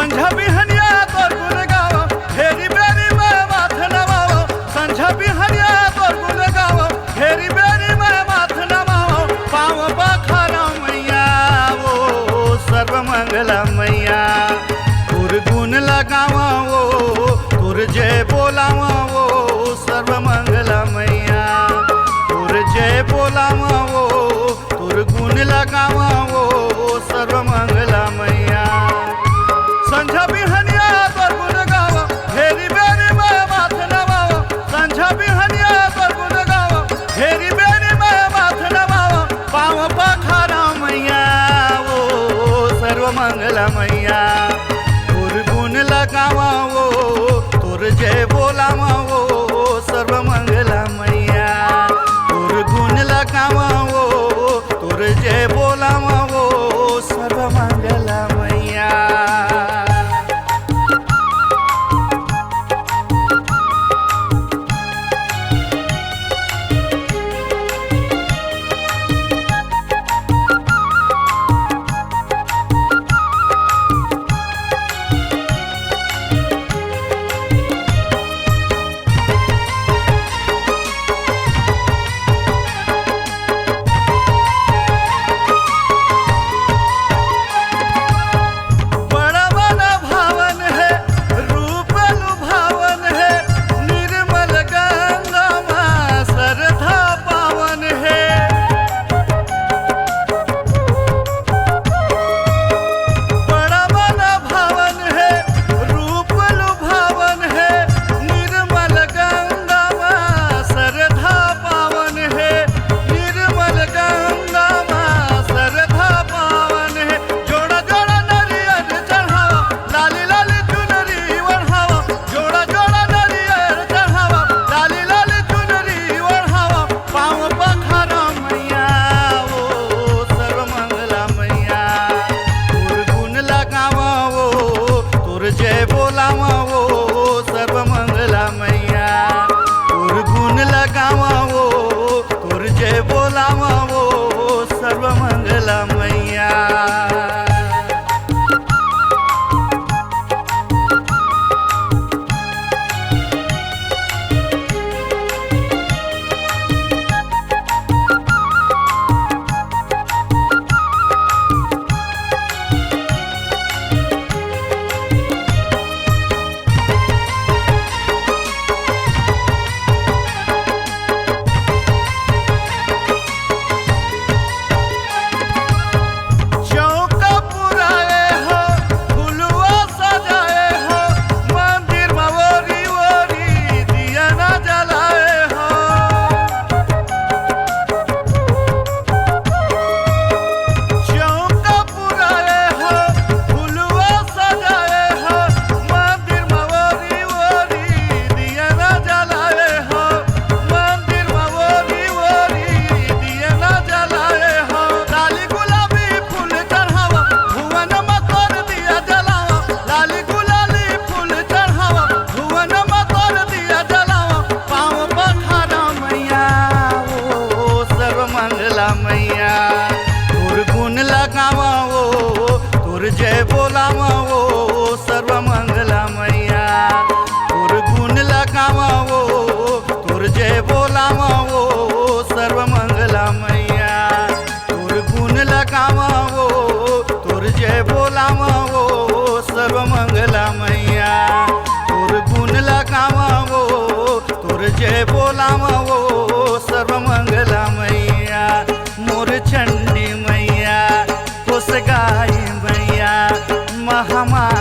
संझा बिहनिया तोर गुण गावा फेरी बेरी मैं माथ नवाओ संझा बिहनिया तोर गुण गावा फेरी बेरी मैं माथ नवाओ पाँव बखारा मैया वो सर्व मंगला मैया तुर गुण लगावा वो तुर जय बोलावा वो सर्व मंगला मैया तुर जय बोलावा वो तुर गुण लगावा वो सर्व मंगला मैया संझा बिहनिया तोर गुण गावा फेरी बेरी मैं माथ नवावा संझा बिहनिया तोर गुण गावा फेरी बेरी मैं माथ नवावा पाँव बखारा मैया वो सर्व मंगला मैया तुर गुण लगावा वो तुर जय बोलावा वो सर्व मंगला मैया तुर गुण लगावा वो तुर जय बोलावा वो सर्व मंगला मैया जय बोलावा वो सर्व मंगला मैया तुर गुण लगावा वो तुर जय बोलावा वो सर्व मंगला मैया मैया तुर गुण लगावा वो तुर जय बोलावा वो सर्व मंगला मैया तुर गुण लगावा वो तुर जय बोलावा वो सर्व मंगला मैया तुर गुण लगावा वो तुर जय बोलावा वो सर्व मंगला मैया तुर गुण लगावा वो तुर जय बोलावा वो सर्व मंगला मैया मोर चंडी मैया कोस गाय मैया महामारी